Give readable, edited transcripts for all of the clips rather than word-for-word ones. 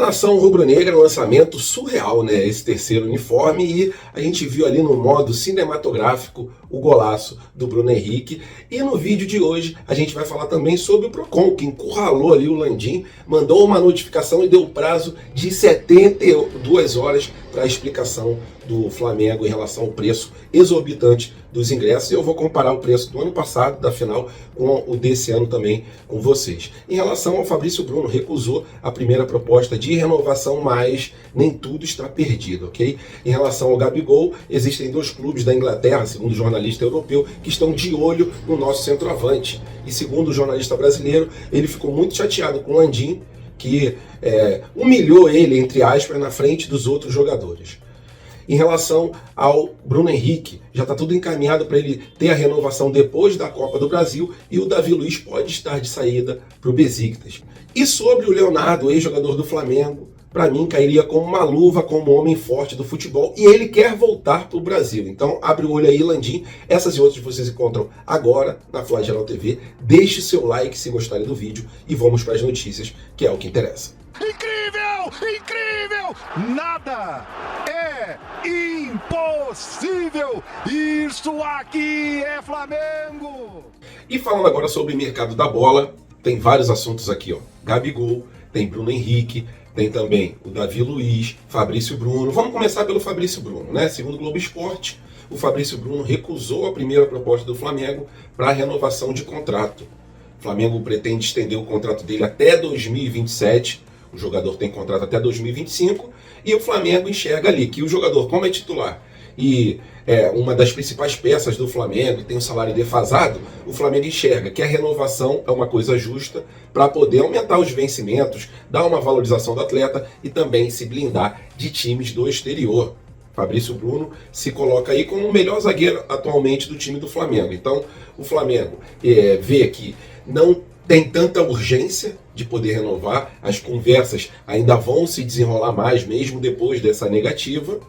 nação rubro-negra, um lançamento surreal, né? Esse terceiro uniforme, e a gente viu ali no modo cinematográfico o golaço do Bruno Henrique. E no vídeo de hoje a gente vai falar também sobre o Procon, que encurralou ali o Landim, mandou uma notificação e deu prazo de 72 horas para a explicação do Flamengo em relação ao preço exorbitante dos ingressos. E eu vou comparar o preço do ano passado, da final, com o desse ano também com vocês. Em relação ao Fabrício Bruno, recusou a primeira proposta de renovação, mas nem tudo está perdido, ok? Em relação ao Gabigol, existem dois clubes da Inglaterra, segundo o jornalista europeu, que estão de olho no nosso centroavante. E segundo o jornalista brasileiro, ele ficou muito chateado com o Landim, que humilhou ele, entre aspas, na frente dos outros jogadores. Em relação ao Bruno Henrique, já está tudo encaminhado para ele ter a renovação depois da Copa do Brasil, e o Davi Luiz pode estar de saída para o Besiktas. E sobre o Leonardo, ex-jogador do Flamengo, para mim cairia como uma luva, como homem forte do futebol, e ele quer voltar para o Brasil. Então abre o olho aí, Landim. Essas e outras vocês encontram agora na Flagelo TV. Deixe seu like se gostarem do vídeo e vamos para as notícias, que é o que interessa. Incrível! Incrível! Nada é impossível! Isso aqui é Flamengo! E falando agora sobre o mercado da bola, tem vários assuntos aqui, ó. Gabigol, tem Bruno Henrique, tem também o Davi Luiz, Fabrício Bruno. Vamos começar pelo Fabrício Bruno, né? Segundo o Globo Esporte, o Fabrício Bruno recusou a primeira proposta do Flamengo para a renovação de contrato. O Flamengo pretende estender o contrato dele até 2027. O jogador tem contrato até 2025 e o Flamengo enxerga ali que o jogador, como é titular e é uma das principais peças do Flamengo, tem um salário defasado, o Flamengo enxerga que a renovação é uma coisa justa para poder aumentar os vencimentos, dar uma valorização do atleta e também se blindar de times do exterior. Fabrício Bruno se coloca aí como o melhor zagueiro atualmente do time do Flamengo. Então o Flamengo vê que não tem tanta urgência de poder renovar, as conversas ainda vão se desenrolar mais, mesmo depois dessa negativa,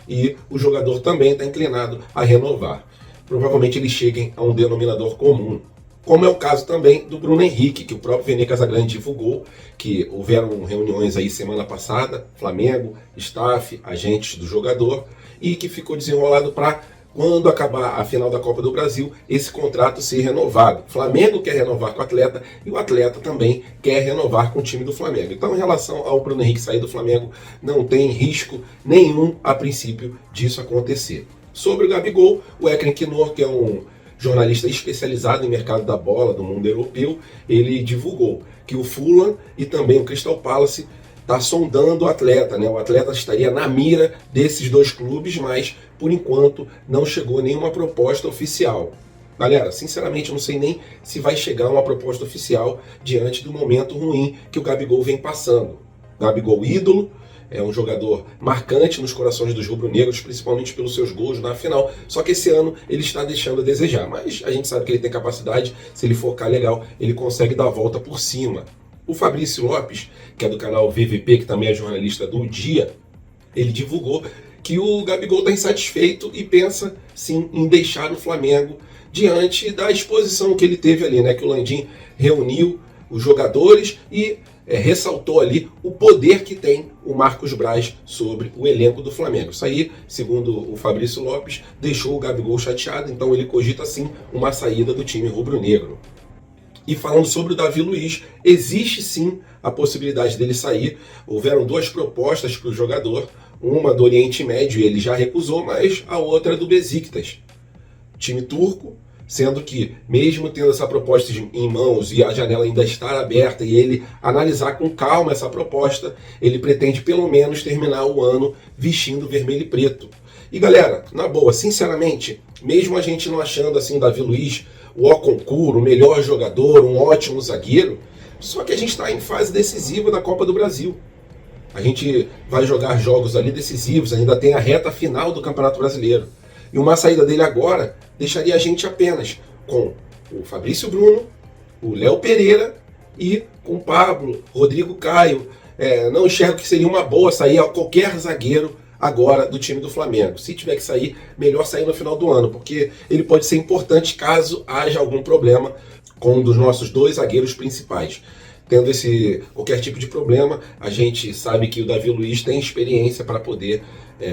e o jogador também está inclinado a renovar. Provavelmente eles cheguem a um denominador comum, como é o caso também do Bruno Henrique, que o próprio Vene Casagrande divulgou que houveram reuniões aí semana passada, Flamengo, staff, agentes do jogador, e que ficou desenrolado para, quando acabar a final da Copa do Brasil, esse contrato ser renovado. O Flamengo quer renovar com o atleta e o atleta também quer renovar com o time do Flamengo. Então, em relação ao Bruno Henrique sair do Flamengo, não tem risco nenhum, a princípio, disso acontecer. Sobre o Gabigol, o Ekren Knorr, que é um jornalista especializado em mercado da bola do mundo europeu, ele divulgou que o Fulham e também o Crystal Palace está sondando o atleta, né? O atleta estaria na mira desses dois clubes, mas por enquanto não chegou nenhuma proposta oficial. Galera, sinceramente eu não sei nem se vai chegar uma proposta oficial diante do momento ruim que o Gabigol vem passando. Gabigol ídolo, é um jogador marcante nos corações dos rubro-negros, principalmente pelos seus gols na final. Só que esse ano ele está deixando a desejar, mas a gente sabe que ele tem capacidade, se ele focar legal, ele consegue dar a volta por cima. O Fabrício Lopes, que é do canal VVP, que também é jornalista do Dia, ele divulgou que o Gabigol está insatisfeito e pensa sim em deixar o Flamengo diante da exposição que ele teve ali, né? Que o Landim reuniu os jogadores e ressaltou ali o poder que tem o Marcos Braz sobre o elenco do Flamengo. Isso aí, segundo o Fabrício Lopes, deixou o Gabigol chateado, então ele cogita sim uma saída do time rubro-negro. E falando sobre o Davi Luiz, existe sim a possibilidade dele sair. Houveram duas propostas para o jogador, uma do Oriente Médio, ele já recusou, mas a outra do Besiktas, time turco, sendo que, mesmo tendo essa proposta em mãos e a janela ainda estar aberta e ele analisar com calma essa proposta, ele pretende pelo menos terminar o ano vestindo vermelho e preto. E galera, na boa, sinceramente, mesmo a gente não achando assim o Davi Luiz o concurso, o melhor jogador, um ótimo zagueiro, só que a gente está em fase decisiva da Copa do Brasil. A gente vai jogar jogos ali decisivos, ainda tem a reta final do Campeonato Brasileiro. E uma saída dele agora deixaria a gente apenas com o Fabrício Bruno, o Léo Pereira e com o Pablo, Rodrigo Caio. Não enxergo que seria uma boa sair a qualquer zagueiro agora do time do Flamengo. Se tiver que sair, melhor sair no final do ano, porque ele pode ser importante caso haja algum problema com um dos nossos dois zagueiros principais. tendo qualquer tipo de problema. A gente sabe que o Davi Luiz tem experiência para poder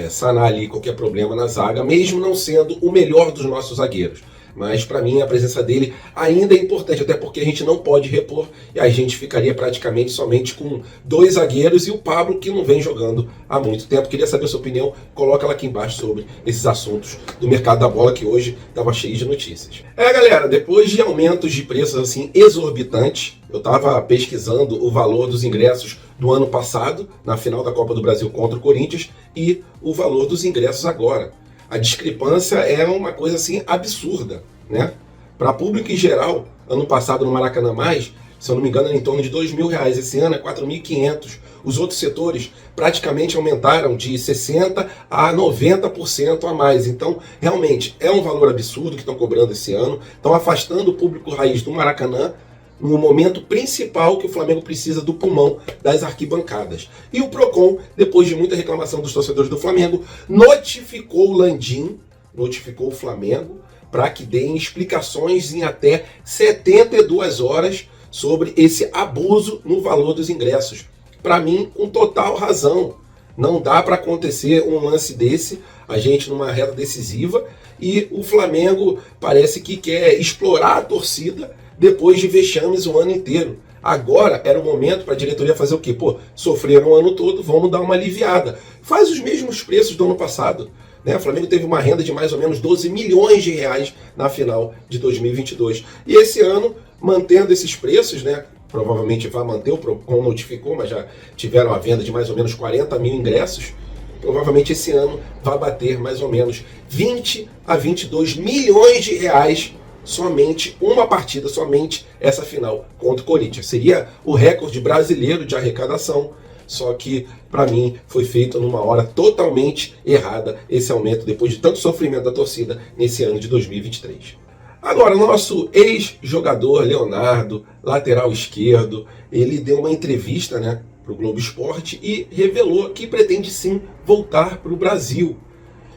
sanar ali qualquer problema na zaga, mesmo não sendo o melhor dos nossos zagueiros. Mas para mim a presença dele ainda é importante, até porque a gente não pode repor e a gente ficaria praticamente somente com 2 zagueiros e o Pablo, que não vem jogando há muito tempo. Queria saber a sua opinião, coloca lá aqui embaixo sobre esses assuntos do mercado da bola, que hoje estava cheio de notícias. Galera, depois de aumentos de preços assim exorbitantes, eu estava pesquisando o valor dos ingressos do ano passado, na final da Copa do Brasil contra o Corinthians, e o valor dos ingressos agora. A discrepância é uma coisa assim absurda, né? Para público em geral, ano passado no Maracanã Mais, se eu não me engano, era em torno de R$2.000. Esse ano é 4.500. Os outros setores praticamente aumentaram de 60% a 90% a mais. Então, realmente, é um valor absurdo que estão cobrando esse ano. Estão afastando o público raiz do Maracanã no momento principal que o Flamengo precisa do pulmão das arquibancadas. E o Procon, depois de muita reclamação dos torcedores do Flamengo, notificou o Landim, notificou o Flamengo, para que deem explicações em até 72 horas sobre esse abuso no valor dos ingressos. Para mim, com total razão. Não dá para acontecer um lance desse, a gente numa reta decisiva, e o Flamengo parece que quer explorar a torcida depois de vexames o ano inteiro. Agora era o momento para a diretoria fazer o quê? Sofreram o ano todo, vamos dar uma aliviada. Faz os mesmos preços do ano passado. Né? O Flamengo teve uma renda de mais ou menos R$12 milhões na final de 2022. E esse ano, mantendo esses preços, né? Provavelmente vai manter, o Procon notificou, mas já tiveram a venda de mais ou menos 40 mil ingressos. Provavelmente esse ano vai bater mais ou menos 20 a 22 milhões de reais somente uma partida, somente essa final contra o Corinthians. Seria o recorde brasileiro de arrecadação, só que para mim foi feito numa hora totalmente errada esse aumento depois de tanto sofrimento da torcida nesse ano de 2023. Agora, o nosso ex-jogador Leonardo, lateral esquerdo, ele deu uma entrevista, né, para o Globo Esporte e revelou que pretende sim voltar para o Brasil.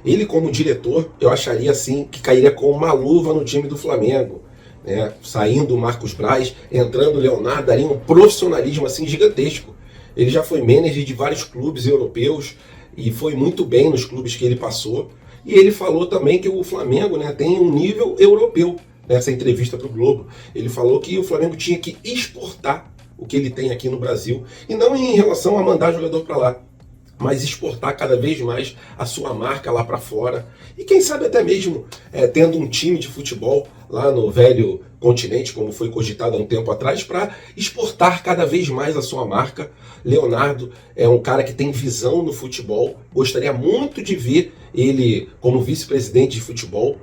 Ele, como diretor, eu acharia assim que cairia com uma luva no time do Flamengo, né? Saindo o Marcos Braz, entrando o Leonardo, daria um profissionalismo assim gigantesco. Ele já foi manager de vários clubes europeus e foi muito bem nos clubes que ele passou. E ele falou também que o Flamengo, né, tem um nível europeu nessa entrevista para o Globo. Ele falou que o Flamengo tinha que exportar o que ele tem aqui no Brasil, e não em relação a mandar jogador para lá, mas exportar cada vez mais a sua marca lá para fora. E quem sabe até mesmo tendo um time de futebol lá no velho continente, como foi cogitado há um tempo atrás, para exportar cada vez mais a sua marca. Leonardo é um cara que tem visão no futebol. Gostaria muito de ver ele como vice-presidente de futebol.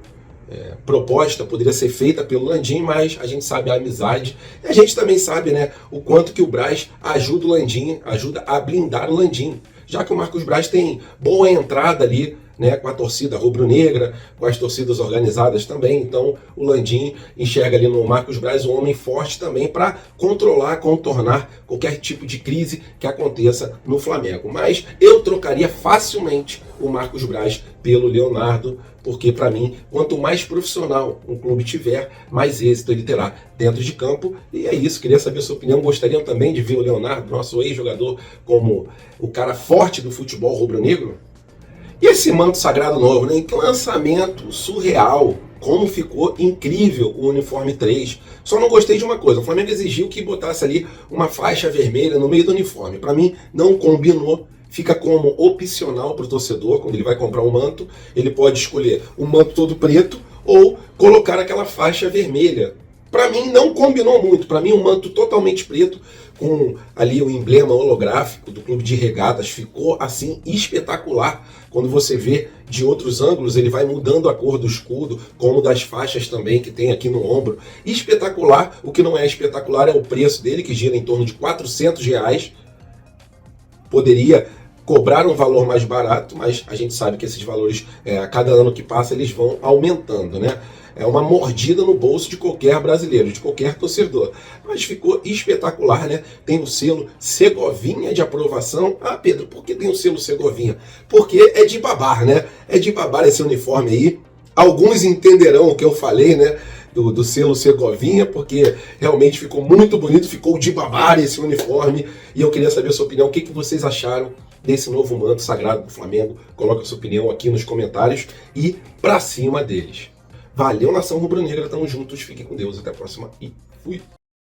Proposta poderia ser feita pelo Landim, mas a gente sabe a amizade. E a gente também sabe, né, o quanto que o Braz ajuda o Landim, ajuda a blindar o Landim. Já que o Marcos Braz tem boa entrada ali, né, com a torcida rubro-negra, com as torcidas organizadas também. Então o Landim enxerga ali no Marcos Braz um homem forte também para controlar, contornar qualquer tipo de crise que aconteça no Flamengo. Mas eu trocaria facilmente o Marcos Braz pelo Leonardo, porque para mim, quanto mais profissional um clube tiver, mais êxito ele terá dentro de campo. E é isso, queria saber a sua opinião. Gostariam também de ver o Leonardo, nosso ex-jogador, como o cara forte do futebol rubro-negro? E esse manto sagrado novo, né? Que lançamento surreal! Como ficou incrível o uniforme 3. Só não gostei de uma coisa: o Flamengo exigiu que botasse ali uma faixa vermelha no meio do uniforme. Para mim, não combinou. Fica como opcional para o torcedor. Quando ele vai comprar um manto, ele pode escolher um manto todo preto ou colocar aquela faixa vermelha. Para mim, não combinou muito. Para mim, um manto totalmente preto, com ali o emblema holográfico do clube de regatas, ficou assim espetacular. Quando você vê de outros ângulos, ele vai mudando a cor do escudo, como das faixas também que tem aqui no ombro. Espetacular. O que não é espetacular é o preço dele, que gira em torno de R$400. Poderia cobrar um valor mais barato, mas a gente sabe que esses valores, a cada ano que passa, eles vão aumentando, né? É uma mordida no bolso de qualquer brasileiro, de qualquer torcedor. Mas ficou espetacular, né? Tem o selo Segovinha de aprovação. Ah, Pedro, por que tem o selo Segovinha? Porque é de babar, né? É de babar esse uniforme aí. Alguns entenderão o que eu falei, né? do selo Segovinha, porque realmente ficou muito bonito, ficou de babar esse uniforme, e eu queria saber a sua opinião, o que vocês acharam desse novo manto sagrado do Flamengo? Coloque a sua opinião aqui nos comentários e pra cima deles. Valeu, nação rubro-negra, tamo juntos, fiquem com Deus, até a próxima e fui!